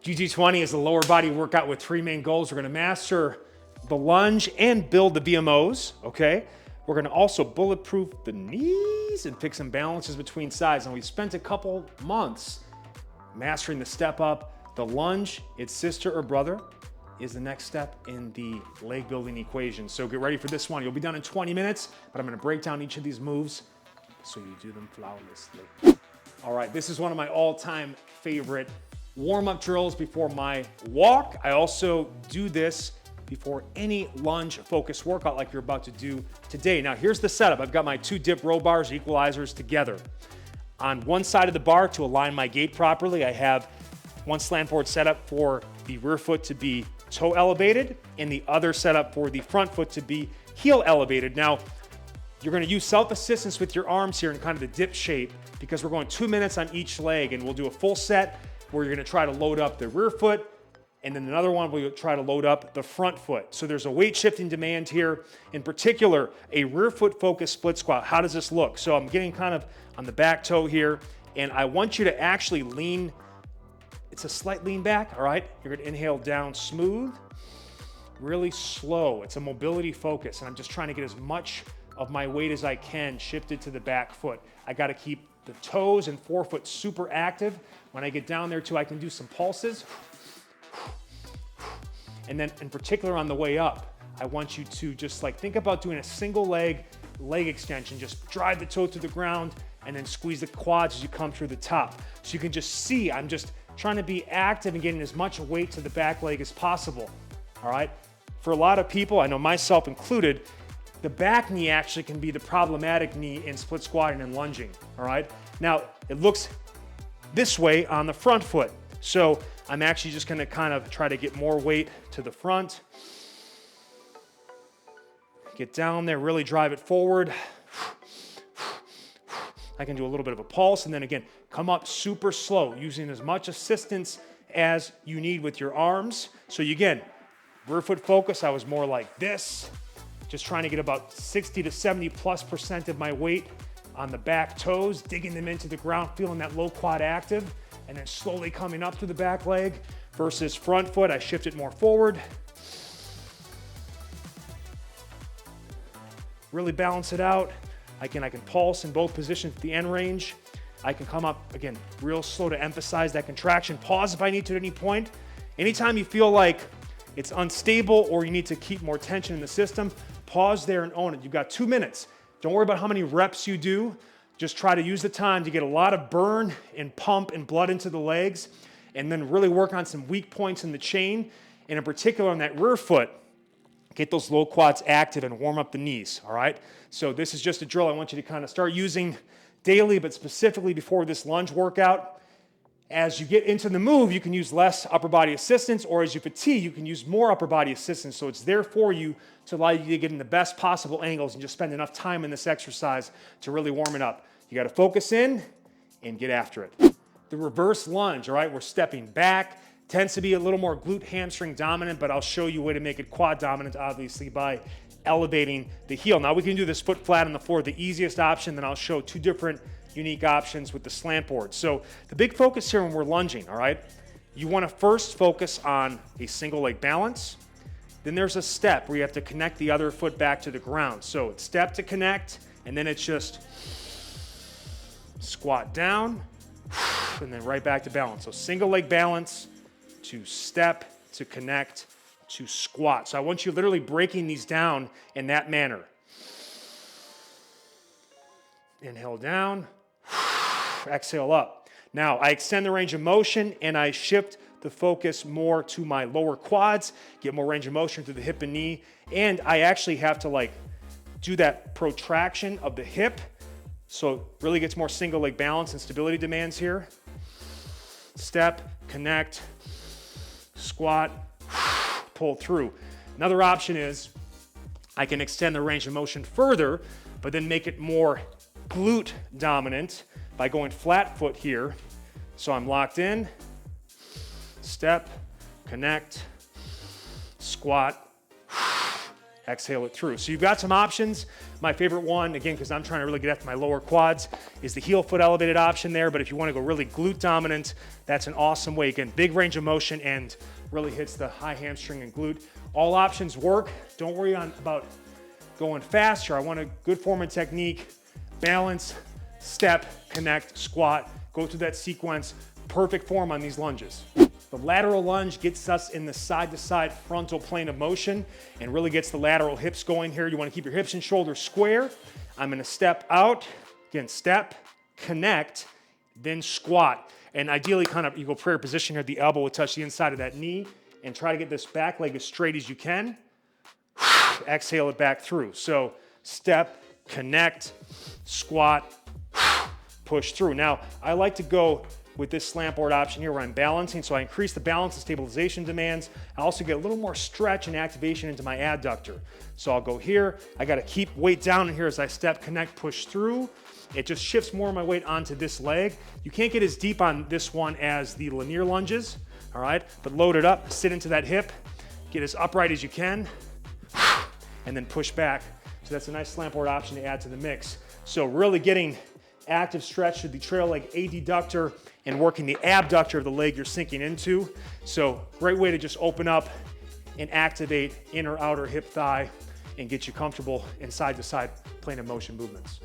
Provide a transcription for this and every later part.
GG20 is a lower body workout with 3 main goals. We're gonna master the lunge and build the VMOs, okay? We're gonna also bulletproof the knees and pick some balances between sides. And we've spent a couple months mastering the step up. The lunge, its sister or brother, is the next step in the leg building equation. So get ready for this one. You'll be done in 20 minutes, but I'm gonna break down each of these moves so you do them flawlessly. All right, this is one of my all-time favorite warm-up drills before my walk. I also do this before any lunge focused workout like you're about to do today. Now here's the setup. I've got my 2 dip row bars, equalizers together. On one side of the bar to align my gait properly, I have one slant board setup for the rear foot to be toe elevated and the other setup for the front foot to be heel elevated. Now, you're gonna use self-assistance with your arms here in kind of the dip shape because we're going 2 minutes on each leg, and we'll do a full set where you're gonna try to load up the rear foot, and then another one where you'll try to load up the front foot. So there's a weight shifting demand here. In particular, a rear foot focused split squat. How does this look? So I'm getting kind of on the back toe here, and I want you to actually lean. It's a slight lean back, all right? You're gonna inhale down smooth, really slow. It's a mobility focus, and I'm just trying to get as much of my weight as I can shifted to the back foot. I gotta keep the toes and forefoot super active. When I get down there too, I can do some pulses. And then in particular on the way up, I want you to just like think about doing a single leg extension. Just drive the toe to the ground and then squeeze the quads as you come through the top. So you can just see, I'm just trying to be active and getting as much weight to the back leg as possible, all right? For a lot of people, I know myself included, the back knee actually can be the problematic knee in split squatting and lunging, all right? Now, it looks this way on the front foot. So I'm actually just gonna kind of try to get more weight to the front. Get down there, really drive it forward. I can do a little bit of a pulse, and then again, come up super slow, using as much assistance as you need with your arms. So again, rear foot focus, I was more like this, just trying to get about 60 to 70+% of my weight on the back toes, digging them into the ground, feeling that low quad active, and then slowly coming up through the back leg. Versus front foot, I shift it more forward. Really balance it out. Again, I can pulse in both positions at the end range. I can come up, again, real slow to emphasize that contraction. Pause if I need to at any point. Anytime you feel like it's unstable or you need to keep more tension in the system, pause there and own it. You've got 2 minutes. Don't worry about how many reps you do. Just try to use the time to get a lot of burn and pump and blood into the legs, and then really work on some weak points in the chain, and in particular on that rear foot, get those low quads active and warm up the knees, all right? So this is just a drill I want you to kind of start using daily, but specifically before this lunge workout. As you get into the move, you can use less upper body assistance, or as you fatigue, you can use more upper body assistance. So it's there for you to allow you to get in the best possible angles and just spend enough time in this exercise to really warm it up. You got to focus in and get after it. The reverse lunge, all right, we're stepping back. Tends to be a little more glute hamstring dominant, but I'll show you a way to make it quad dominant, obviously, by elevating the heel. Now we can do this foot flat on the floor, the easiest option, then I'll show 2 different unique options with the slant board. So the big focus here when we're lunging, all right, you want to first focus on a single leg balance. Then there's a step where you have to connect the other foot back to the ground. So it's step to connect, and then it's just squat down, and then right back to balance. So single leg balance to step to connect to squat. So I want you literally breaking these down in that manner. Inhale down, exhale up. Now I extend the range of motion and I shift the focus more to my lower quads, get more range of motion through the hip and knee, and I actually have to like do that protraction of the hip, so it really gets more single leg balance and stability demands here. Step, connect, squat, pull through. Another option is I can extend the range of motion further, but then make it more glute dominant by going flat foot here. So I'm locked in, step, connect, squat, exhale it through. So you've got some options. My favorite one, again, because I'm trying to really get after my lower quads, is the heel foot elevated option there. But if you want to go really glute dominant, that's an awesome way. Again, big range of motion and really hits the high hamstring and glute. All options work. Don't worry about going faster. I want a good form and technique, balance, step, connect, squat, go through that sequence. Perfect form on these lunges. The lateral lunge gets us in the side-to-side frontal plane of motion and really gets the lateral hips going here. You want to keep your hips and shoulders square. I'm going to step out, again, step, connect, then squat. And ideally, kind of, you go prayer position here, the elbow will touch the inside of that knee, and try to get this back leg as straight as you can. Exhale it back through. So step, connect, squat, push through. Now, I like to go with this slant board option here where I'm balancing, so I increase the balance and stabilization demands. I also get a little more stretch and activation into my adductor. So I'll go here, I gotta keep weight down in here as I step, connect, push through. It just shifts more of my weight onto this leg. You can't get as deep on this one as the linear lunges, all right? But load it up, sit into that hip, get as upright as you can, and then push back. So that's a nice slant board option to add to the mix. So really getting active stretch to the trail leg adductor and working the abductor of the leg you're sinking into. So great way to just open up and activate inner outer hip thigh and get you comfortable in side to side plane of motion movements.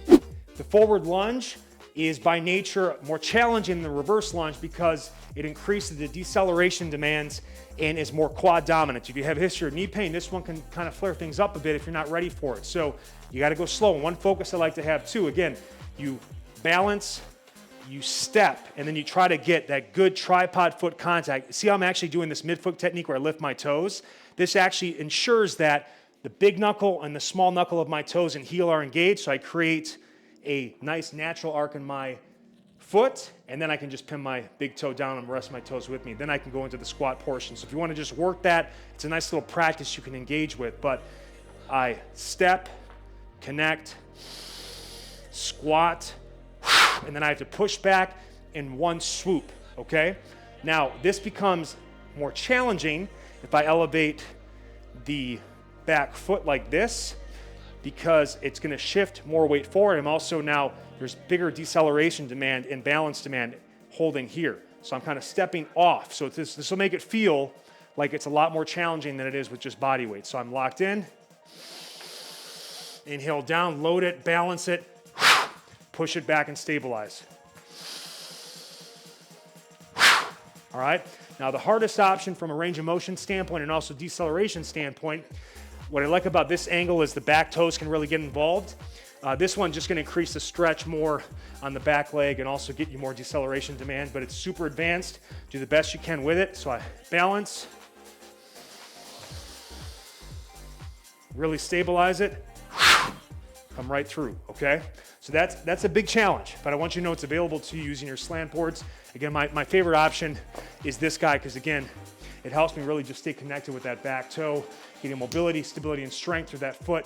The forward lunge is by nature more challenging than the reverse lunge because it increases the deceleration demands and is more quad dominant. If you have a history of knee pain, this one can kind of flare things up a bit if you're not ready for it. So you got to go slow. And one focus I like to have too, again, you balance, you step, and then you try to get that good tripod foot contact. See how I'm actually doing this midfoot technique where I lift my toes? This actually ensures that the big knuckle and the small knuckle of my toes and heel are engaged, so I create a nice natural arc in my foot, and then I can just pin my big toe down and rest my toes with me. Then I can go into the squat portion. So if you want to just work that, it's a nice little practice you can engage with. But I step, connect, squat, and then I have to push back in one swoop, okay? Now, this becomes more challenging if I elevate the back foot like this because it's gonna shift more weight forward. I'm also now, there's bigger deceleration demand and balance demand holding here. So I'm kind of stepping off. So this will make it feel like it's a lot more challenging than it is with just body weight. So I'm locked in, inhale down, load it, balance it, push it back and stabilize. All right, now the hardest option from a range of motion standpoint and also deceleration standpoint, what I like about this angle is the back toes can really get involved. This one's just gonna increase the stretch more on the back leg and also get you more deceleration demand, but it's super advanced. Do the best you can with it. So I balance, really stabilize it, come right through, okay? So that's a big challenge, but I want you to know it's available to you using your slant boards. Again, my favorite option is this guy because, again, it helps me really just stay connected with that back toe, getting mobility, stability, and strength through that foot.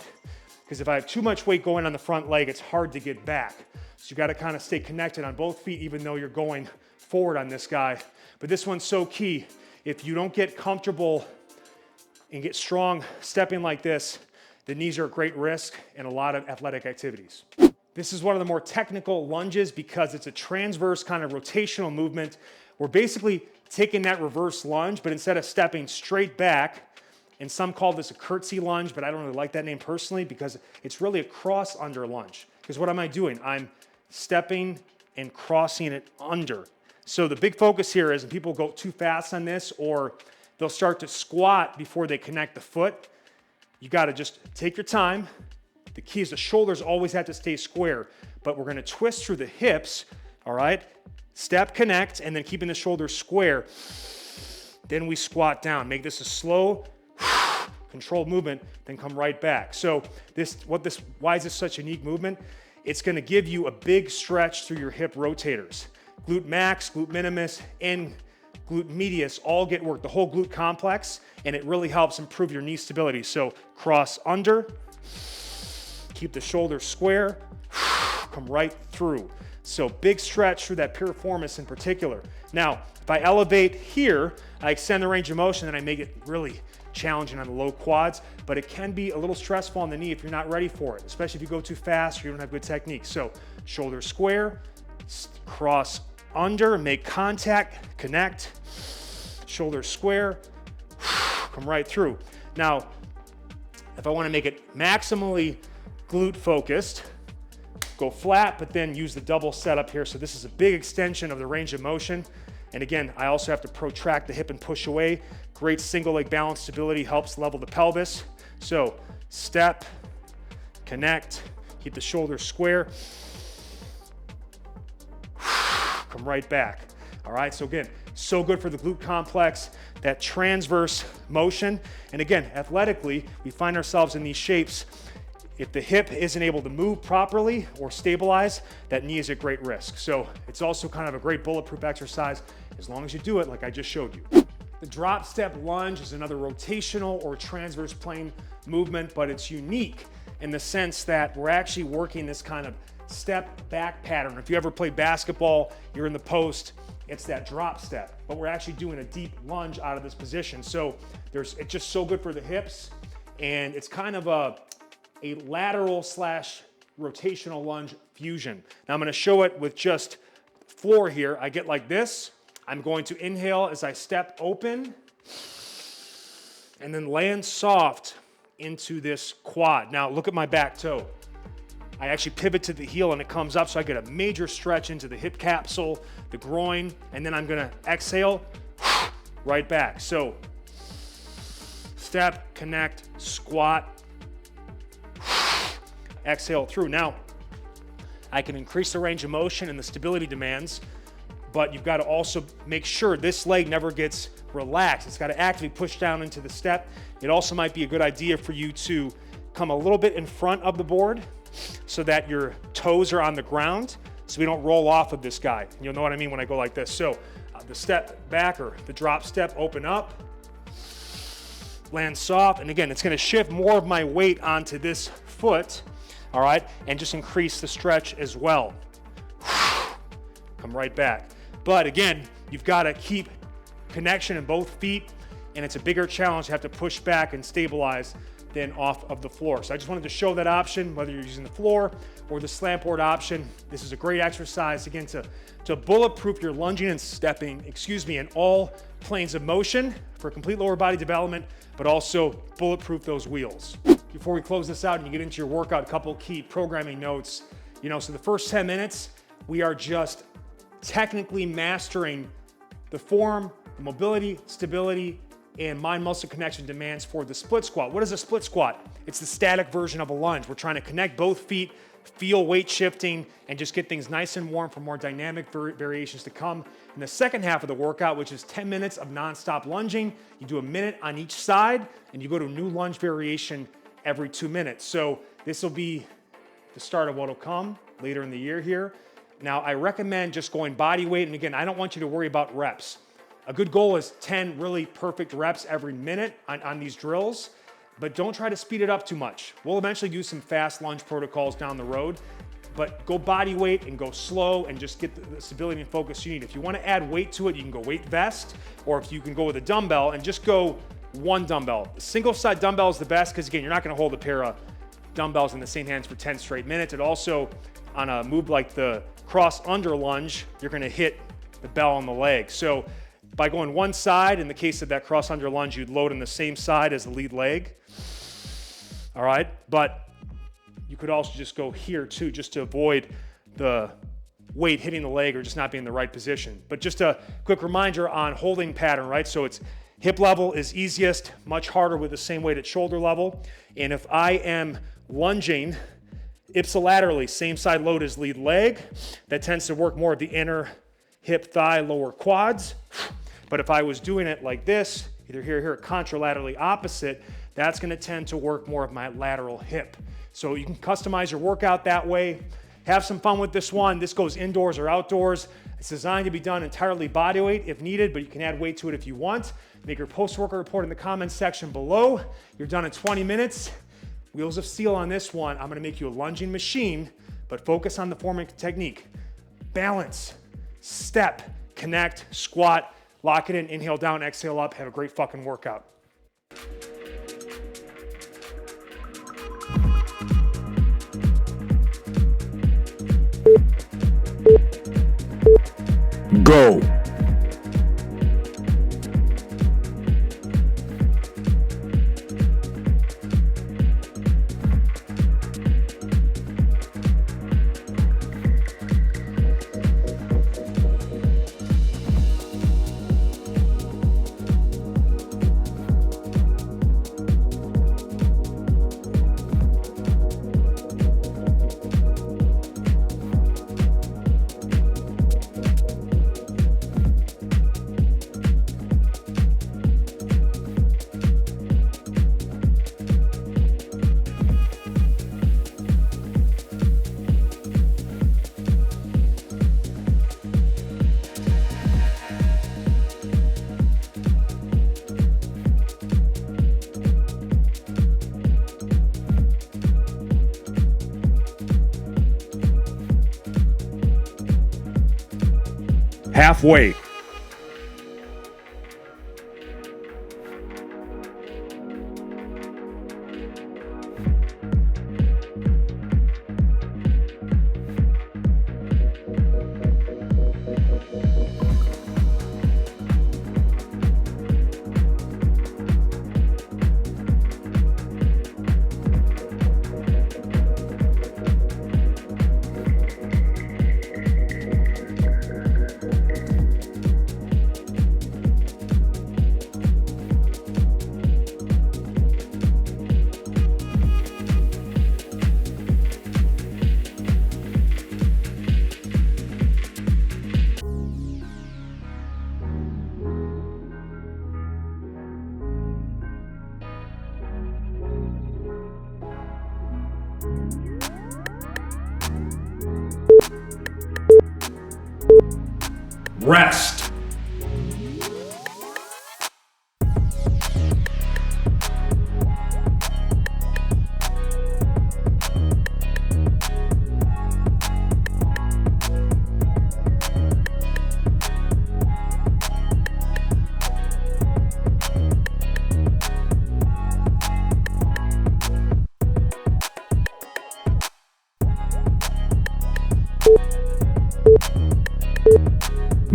Because if I have too much weight going on the front leg, it's hard to get back. So you got to kind of stay connected on both feet, even though you're going forward on this guy. But this one's so key. If you don't get comfortable and get strong stepping like this, the knees are at great risk in a lot of athletic activities. This is one of the more technical lunges because it's a transverse kind of rotational movement. We're basically taking that reverse lunge, but instead of stepping straight back, and some call this a curtsy lunge, but I don't really like that name personally because it's really a cross under lunge. Because what am I doing? I'm stepping and crossing it under. So the big focus here is when people go too fast on this or they'll start to squat before they connect the foot, you gotta just take your time. The key is the shoulders always have to stay square, but we're gonna twist through the hips, all right? Step, connect, and then keeping the shoulders square. Then we squat down. Make this a slow, controlled movement, then come right back. So why is this such a unique movement? It's gonna give you a big stretch through your hip rotators. Glute max, glute minimus, and glute medius all get worked, the whole glute complex, and it really helps improve your knee stability. So cross under, keep the shoulders square, come right through. So big stretch through that piriformis in particular. Now, if I elevate here, I extend the range of motion and I make it really challenging on the low quads, but it can be a little stressful on the knee if you're not ready for it, especially if you go too fast or you don't have good technique. So shoulder square, cross under, make contact, connect, shoulder square, come right through. Now, if I want to make it maximally glute focused, go flat, but then use the double setup here. So this is a big extension of the range of motion. And again, I also have to protract the hip and push away. Great single leg balance stability, helps level the pelvis. So step, connect, keep the shoulders square, come right back. All right, so again, so good for the glute complex, that transverse motion. And again, athletically, we find ourselves in these shapes. If the hip isn't able to move properly or stabilize, that knee is at great risk. So it's also kind of a great bulletproof exercise as long as you do it like I just showed you. The drop step lunge is another rotational or transverse plane movement, but it's unique in the sense that we're actually working this kind of step back pattern. If you ever played basketball, you're in the post, it's that drop step, but we're actually doing a deep lunge out of this position. So it's just so good for the hips, and it's kind of a lateral slash rotational lunge fusion. Now I'm gonna show it with just floor here. I get like this. I'm going to inhale as I step open and then land soft into this quad. Now look at my back toe. I actually pivot to the heel and it comes up, so I get a major stretch into the hip capsule, the groin, and then I'm gonna exhale right back. So step, connect, squat, exhale through. Now, I can increase the range of motion and the stability demands, but you've got to also make sure this leg never gets relaxed. It's got to actively push down into the step. It also might be a good idea for you to come a little bit in front of the board so that your toes are on the ground so we don't roll off of this guy. You'll know what I mean when I go like this. So the step back or the drop step, open up, land soft, and again, it's going to shift more of my weight onto this foot, all right, and just increase the stretch as well. Come right back. But again, you've got to keep connection in both feet, and it's a bigger challenge to have to push back and stabilize than off of the floor. So I just wanted to show that option, whether you're using the floor or the slant board option. This is a great exercise, again, to bulletproof your lunging and stepping, in all planes of motion for complete lower body development, but also bulletproof those wheels. Before we close this out and you get into your workout, a couple key programming notes. So the first 10 minutes, we are just technically mastering the form, the mobility, stability, and mind-muscle connection demands for the split squat. What is a split squat? It's the static version of a lunge. We're trying to connect both feet, feel weight shifting, and just get things nice and warm for more dynamic variations to come. In the second half of the workout, which is 10 minutes of non-stop lunging, you do a minute on each side, and you go to a new lunge variation every 2 minutes. So this will be the start of what will come later in the year here. Now, I recommend just going body weight, and again, I don't want you to worry about reps. A good goal is 10 really perfect reps every minute on these drills, but don't try to speed it up too much. We'll eventually do some fast lunge protocols down the road, but go body weight and go slow and just get the stability and focus you need. If you want to add weight to it, you can go weight vest, or if you can go with a dumbbell and just go one dumbbell. Single side dumbbell is the best because, again, you're not going to hold a pair of dumbbells in the same hands for 10 straight minutes. It also, on a move like the cross under lunge, you're going to hit the bell on the leg. So by going one side, in the case of that cross under lunge, you'd load on the same side as the lead leg. All right, but you could also just go here too, just to avoid the weight hitting the leg or just not being in the right position. But just a quick reminder on holding pattern, right? So it's hip level is easiest, much harder with the same weight at shoulder level. And if I am lunging ipsilaterally, same side load as lead leg, that tends to work more of the inner hip, thigh, lower quads. But if I was doing it like this, either here, contralaterally opposite, that's gonna tend to work more of my lateral hip. So you can customize your workout that way. Have some fun with this one. This goes indoors or outdoors. It's designed to be done entirely body weight if needed, but you can add weight to it if you want. Make your post-workout report in the comments section below. You're done in 20 minutes. Wheels of steel on this one. I'm gonna make you a lunging machine, but focus on the form and technique. Balance, step, connect, squat, lock it in, inhale down, exhale up. Have a great fucking workout. Go. Halfway. Rest.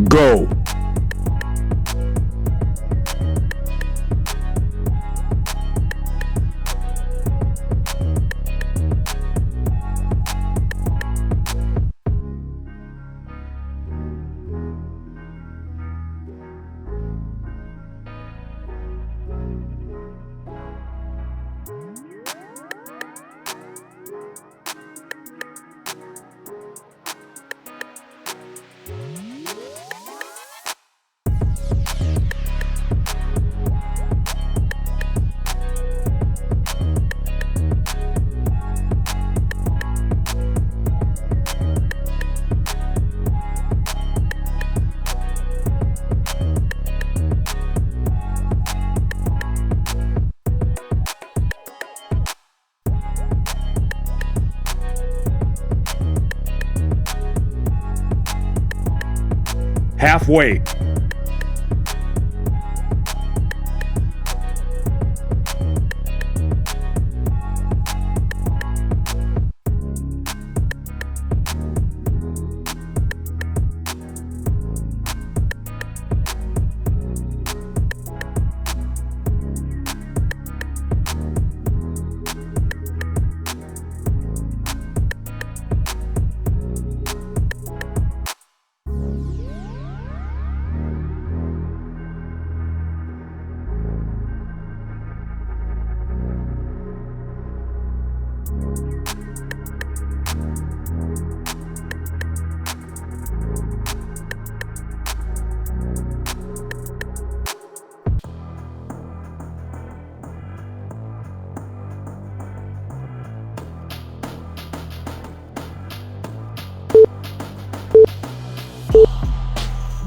Go. Halfway.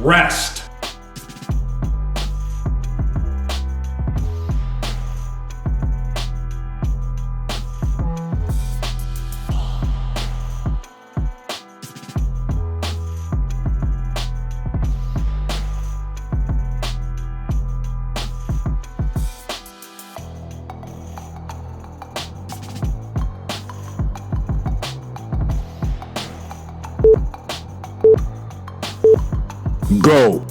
Rest. Go.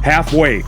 Halfway.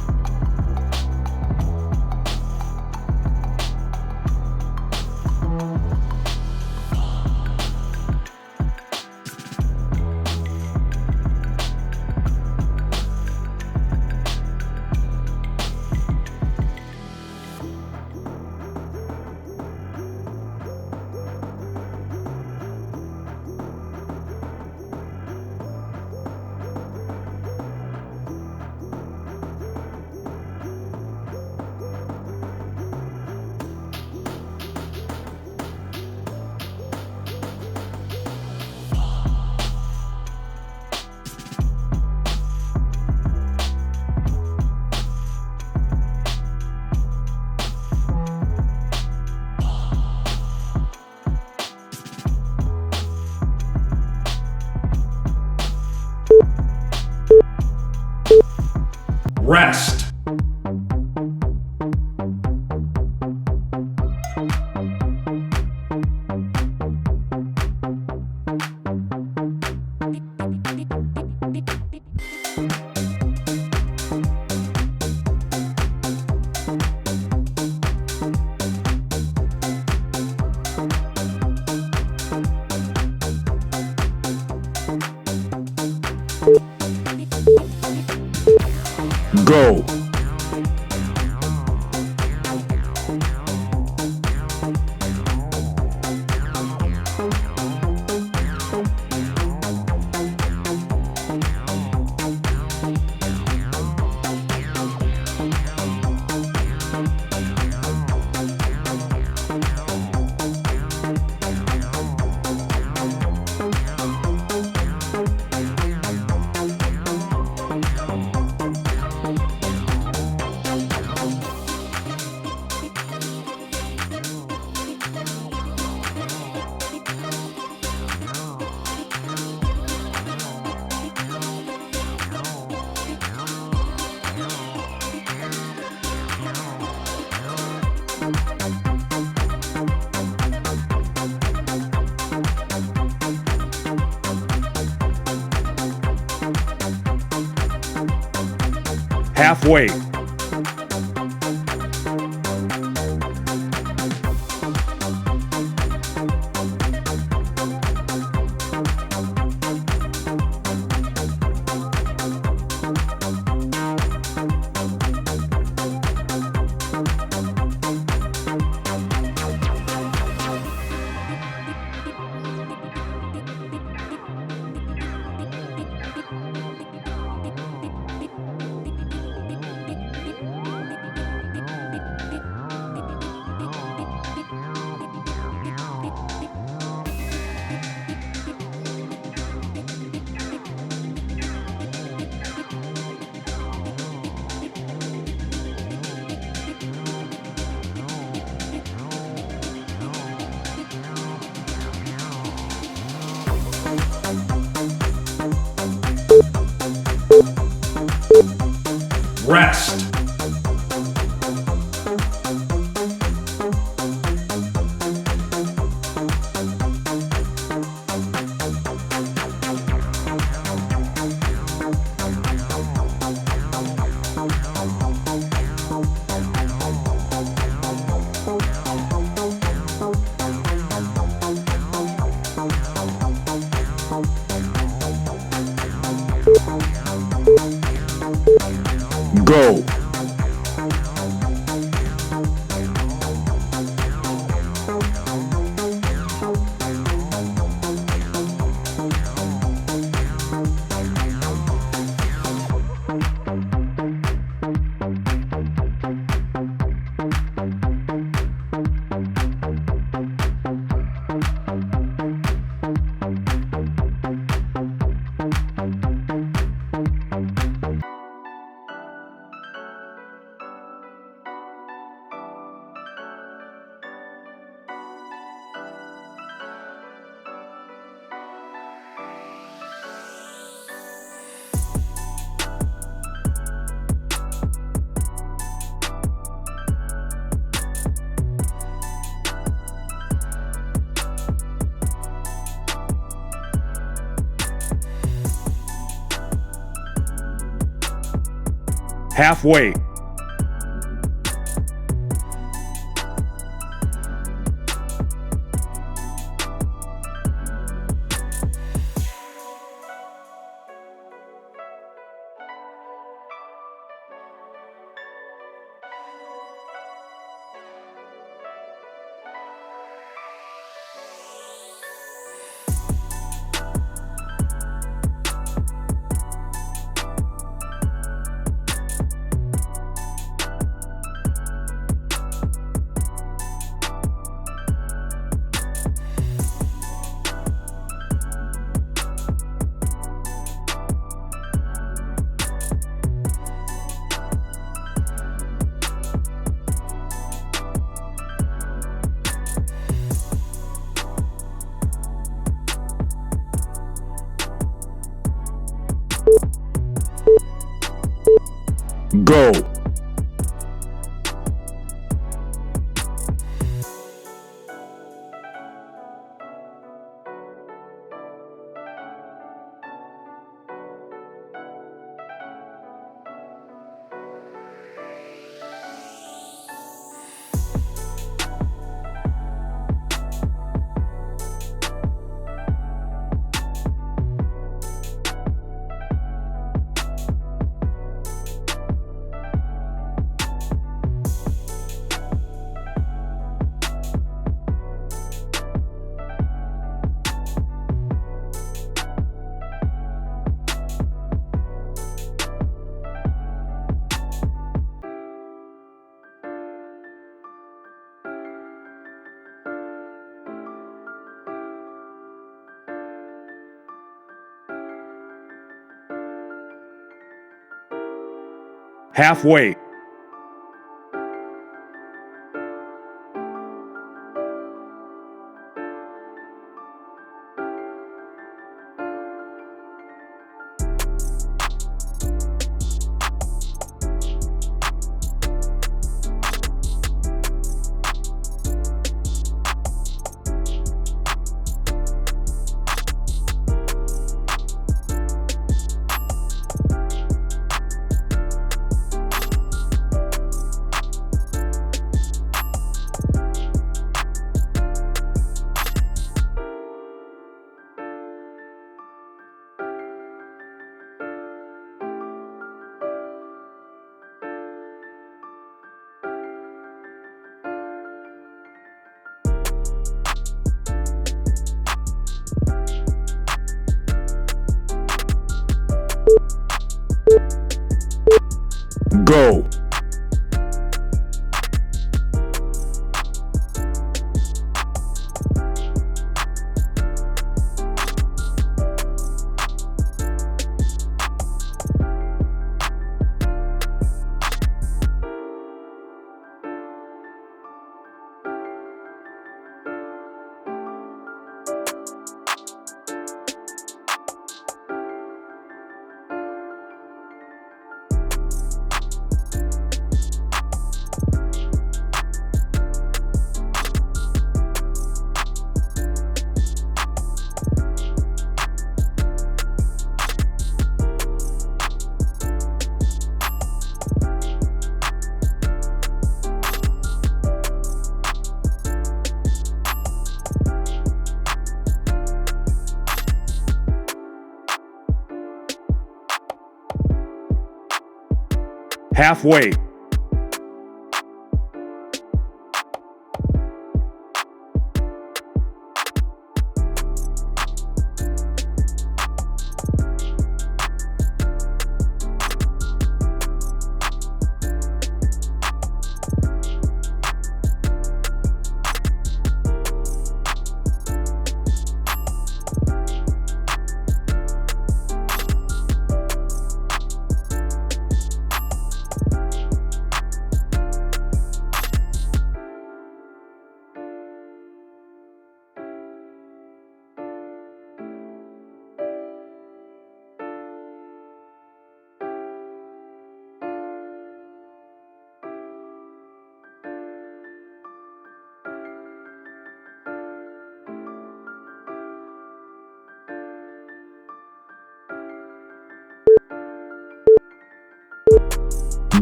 Rest. Go. Halfway. Rest. Go. Halfway. Go. Halfway. Go. Halfway.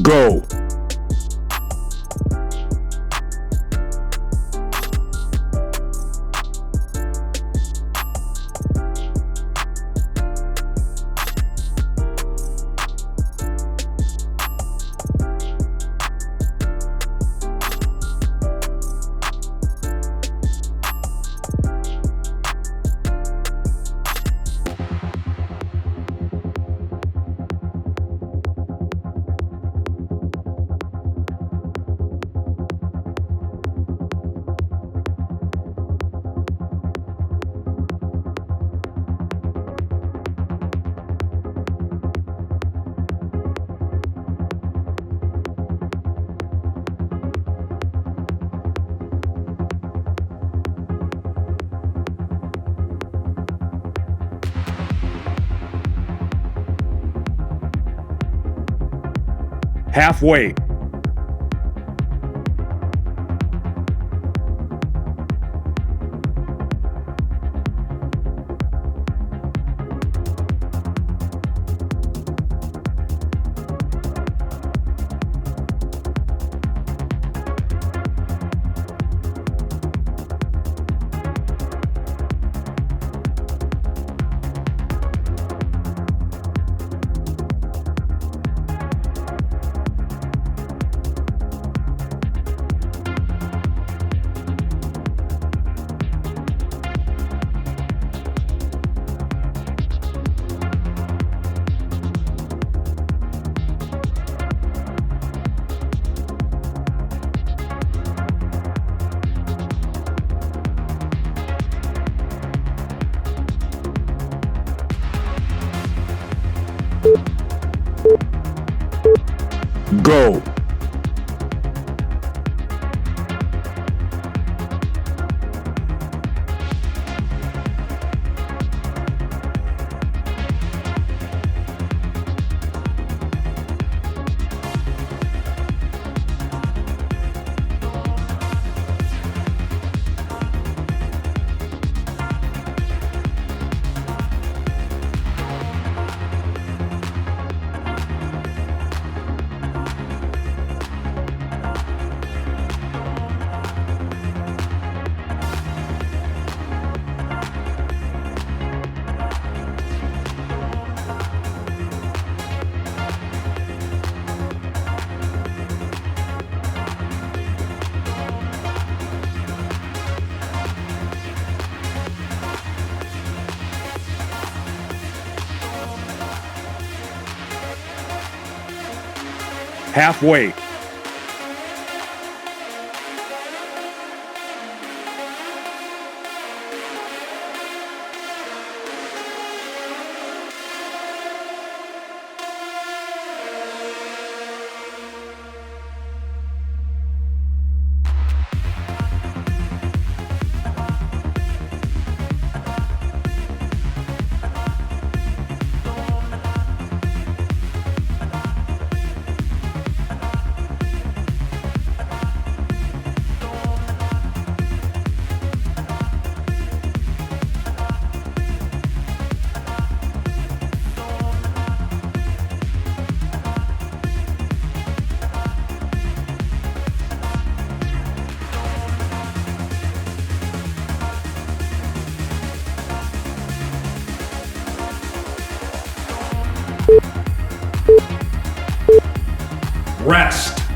Go. Halfway. Go. Halfway. Rest.